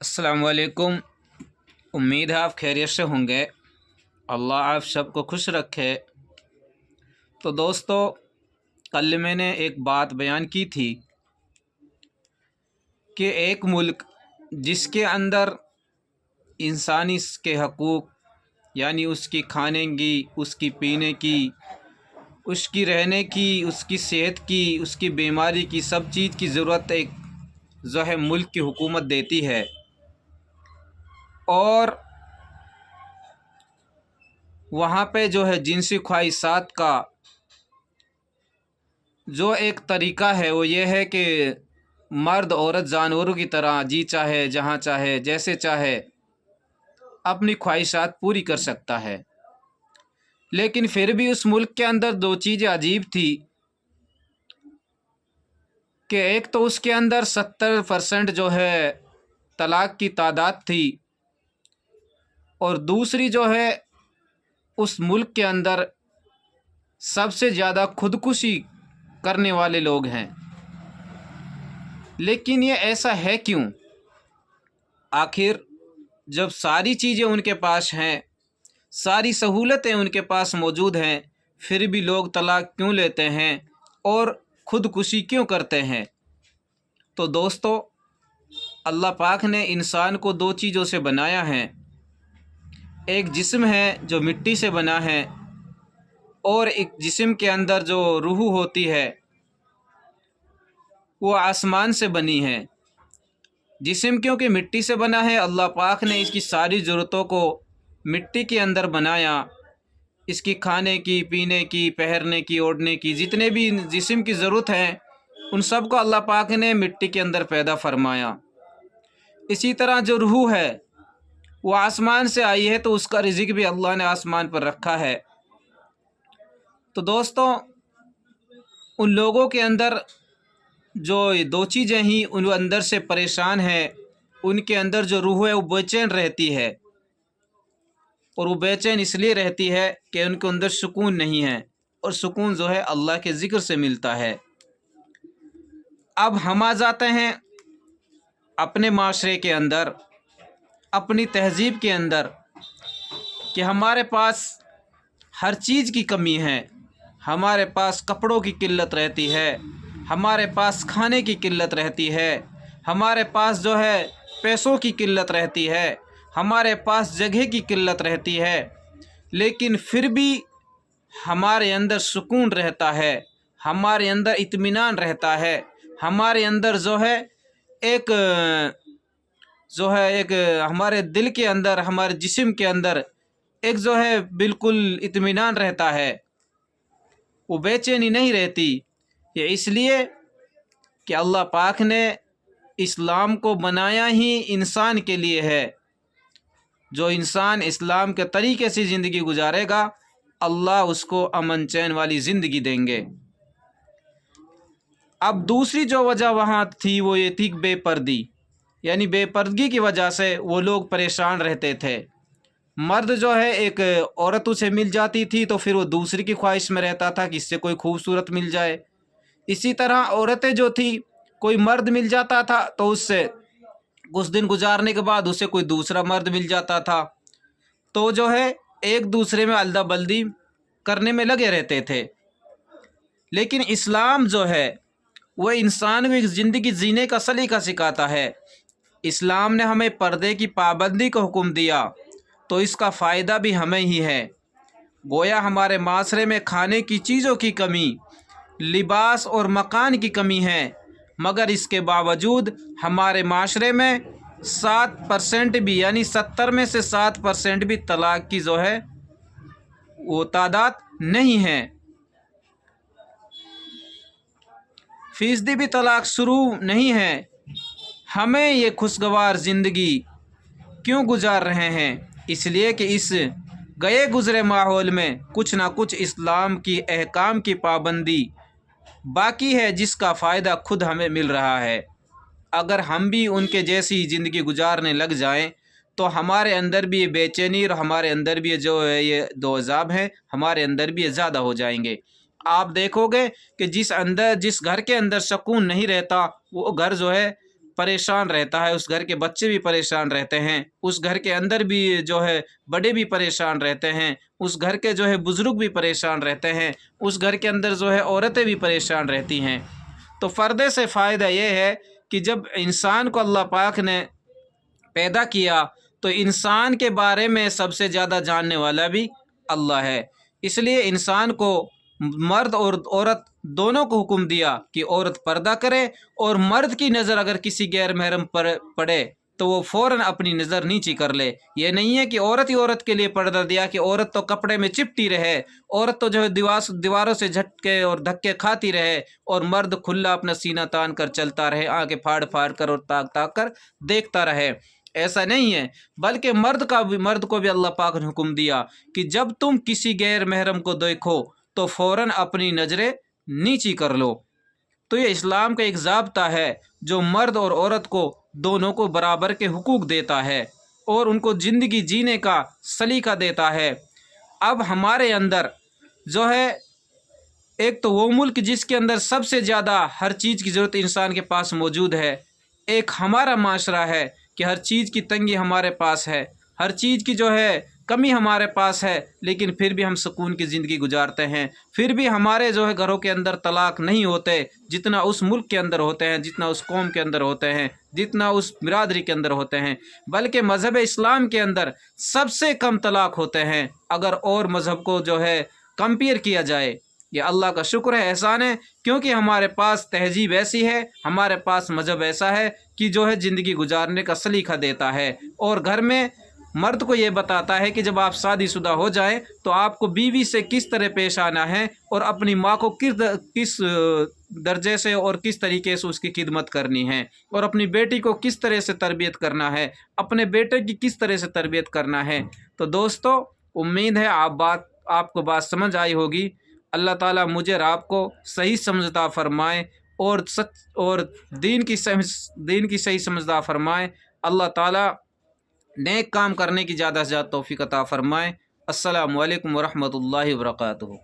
अस्सलाम वालेकुम। उम्मीद है आप खैरियत से होंगे। अल्लाह आप सबको खुश रखे। तो दोस्तों, कल मैंने एक बात बयान की थी कि एक मुल्क जिसके अंदर इंसानी के हकूक़, यानी उसकी खाने की, उसकी पीने की, उसकी रहने की, उसकी सेहत की, उसकी बीमारी की, सब चीज़ की ज़रूरत एक जो है मुल्क की हुकूमत देती है। और वहाँ पे जो है जिनसी ख्वाहिशात का जो एक तरीक़ा है वो ये है कि मर्द औरत जानवरों की तरह जी चाहे जहाँ चाहे जैसे चाहे अपनी ख्वाहिशात पूरी कर सकता है। लेकिन फिर भी उस मुल्क के अंदर दो चीज़ें अजीब थी कि एक तो उसके अंदर 70% जो है तलाक़ की तादाद थी, और दूसरी जो है उस मुल्क के अंदर सबसे ज़्यादा खुदकुशी करने वाले लोग हैं। लेकिन ये ऐसा है क्यों? आखिर जब सारी चीज़ें उनके पास हैं, सारी सहूलतें उनके पास मौजूद हैं, फिर भी लोग तलाक़ क्यों लेते हैं और ख़ुदकुशी क्यों करते हैं? तो दोस्तों, अल्लाह पाक ने इंसान को दो चीज़ों से बनाया है। एक जिस्म है जो मिट्टी से बना है, और एक जिस्म के अंदर जो रूह होती है वो आसमान से बनी है। जिस्म क्योंकि मिट्टी से बना है, अल्लाह पाक ने इसकी सारी ज़रूरतों को मिट्टी के अंदर बनाया। इसकी खाने की, पीने की, पहनने की, ओढ़ने की, जितने भी जिस्म की ज़रूरत है उन सब को अल्लाह पाक ने मिट्टी के अंदर पैदा फरमाया। इसी तरह जो रूह है वो आसमान से आई है, तो उसका रिज़्क़ भी अल्लाह ने आसमान पर रखा है। तो दोस्तों, उन लोगों के अंदर जो ये दो चीज़ें ही उन अंदर से परेशान है, उनके अंदर जो रूह है वो बेचैन रहती है, और वो बेचैन इसलिए रहती है कि उनके अंदर सुकून नहीं है, और सुकून जो है अल्लाह के ज़िक्र से मिलता है। अब हम आ जाते हैं अपने माशरे के अंदर, अपनी तहज़ीब के अंदर, कि हमारे पास हर चीज़ की कमी है। हमारे पास कपड़ों की किल्लत रहती है, हमारे पास खाने की किल्लत रहती है, हमारे पास जो है पैसों की किल्लत रहती है, हमारे पास जगह की किल्लत रहती है, लेकिन फिर भी हमारे अंदर सुकून रहता है, हमारे अंदर इत्मीनान रहता है, हमारे अंदर जो है एक हमारे दिल के अंदर, हमारे जिस्म के अंदर एक जो है बिल्कुल इत्मीनान रहता है, वो बेचैनी नहीं रहती। ये इसलिए कि अल्लाह पाक ने इस्लाम को बनाया ही इंसान के लिए है। जो इंसान इस्लाम के तरीके से ज़िंदगी गुजारेगा, अल्लाह उसको अमन चैन वाली ज़िंदगी देंगे। अब दूसरी जो वजह वहाँ थी वो ये थी बेपर्दी, यानी बेपर्दगी की वजह से वो लोग परेशान रहते थे। मर्द जो है एक औरत उसे मिल जाती थी तो फिर वो दूसरी की ख्वाहिश में रहता था कि इससे कोई खूबसूरत मिल जाए। इसी तरह औरतें जो थी, कोई मर्द मिल जाता था तो उससे कुछ दिन गुजारने के बाद उसे कोई दूसरा मर्द मिल जाता था, तो जो है एक दूसरे में अल्दा बल्दी करने में लगे रहते थे। लेकिन इस्लाम जो है वह इंसान को एक ज़िंदगी जीने का सलीका सिखाता है। इस्लाम ने हमें पर्दे की पाबंदी का हुक्म दिया, तो इसका फ़ायदा भी हमें ही है। गोया हमारे माशरे में खाने की चीज़ों की कमी, लिबास और मकान की कमी है, मगर इसके बावजूद हमारे माशरे में 7% भी, यानी 70 में से 7% भी तलाक़ की जो है वो तादाद नहीं है। फ़ीसदी भी तलाक़ शुरू नहीं है। हमें ये खुशगवार ज़िंदगी क्यों गुजार रहे हैं? इसलिए कि इस गए गुज़रे माहौल में कुछ ना कुछ इस्लाम की अहकाम की पाबंदी बाकी है, जिसका फ़ायदा खुद हमें मिल रहा है। अगर हम भी उनके जैसी ज़िंदगी गुजारने लग जाएं, तो हमारे अंदर भी ये बेचैनी और हमारे अंदर भी जो है ये दो अज़ाब हैं, हमारे अंदर भी ये ज़्यादा हो जाएंगे। आप देखोगे कि जिस घर के अंदर सुकून नहीं रहता, वो घर जो है परेशान रहता है, उस घर के बच्चे भी परेशान रहते हैं, उस घर के अंदर भी जो है बड़े भी परेशान रहते हैं, उस घर के जो है बुज़ुर्ग भी परेशान रहते हैं, उस घर के अंदर जो है औरतें भी परेशान रहती हैं। तो पर्दे से फ़ायदा ये है कि जब इंसान को अल्लाह पाक ने पैदा किया तो इंसान के बारे में सबसे ज़्यादा जानने वाला भी अल्लाह है। इसलिए इंसान को मर्द और औरत दोनों को हुक्म दिया कि औरत पर्दा करे, और मर्द की नज़र अगर किसी गैर महरम पर पड़े तो वो फ़ौरन अपनी नज़र नीची कर ले। ये नहीं है कि औरत ही औरत के लिए पर्दा दिया कि औरत तो कपड़े में चिपटी रहे, औरत तो जो है दीवारों से झटके और धक्के खाती रहे, और मर्द खुला अपना सीना तान कर चलता रहे, आंखें फाड़ फाड़ कर और ताक ताक कर देखता रहे। ऐसा नहीं है, बल्कि मर्द को भी अल्लाह पाक ने हुक्म दिया कि जब तुम किसी गैर महरम को देखो तो फ़ौरन अपनी नज़रें नीची कर लो। तो ये इस्लाम का एक ज़ाब्ता है जो मर्द और औरत को दोनों को बराबर के हुकूक देता है और उनको ज़िंदगी जीने का सलीका देता है। अब हमारे अंदर जो है, एक तो वो मुल्क जिसके अंदर सबसे ज़्यादा हर चीज़ की ज़रूरत इंसान के पास मौजूद है, एक हमारा माशरा है कि हर चीज़ की तंगी हमारे पास है, हर चीज़ की जो है कमी हमारे पास है, लेकिन फिर भी हम सुकून की ज़िंदगी गुजारते हैं। फिर भी हमारे जो है घरों के अंदर तलाक नहीं होते जितना उस मुल्क के अंदर होते हैं, जितना उस कौम के अंदर होते हैं, जितना उस बिरादरी के अंदर होते हैं। बल्कि मज़हब इस्लाम के अंदर सबसे कम तलाक होते हैं अगर और मज़हब को जो है कंपेयर किया जाए। ये अल्लाह का शुक्र है, एहसान है, क्योंकि हमारे पास तहजीब ऐसी है, हमारे पास मज़हब ऐसा है कि जो है ज़िंदगी गुजारने का सलीका देता है, और घर में मर्द को ये बताता है कि जब आप शादीशुदा हो जाएं तो आपको बीवी से किस तरह पेश आना है, और अपनी माँ को किस दर्जे से और किस तरीके से उसकी खिदमत करनी है, और अपनी बेटी को किस तरह से तरबियत करना है, अपने बेटे की किस तरह से तरबियत करना है। तो दोस्तों, उम्मीद है आपको बात समझ आई होगी। अल्लाह ताला मुझे और आपको सही समझता फरमाए और दीन की सही समझदा फरमाए। अल्लाह ताला नेक काम करने की ज़्यादा से ज़्यादा तौफीक अता फरमाए। अस्सलामु अलैकुम वरहमतुल्लाहि वबरकातुहू।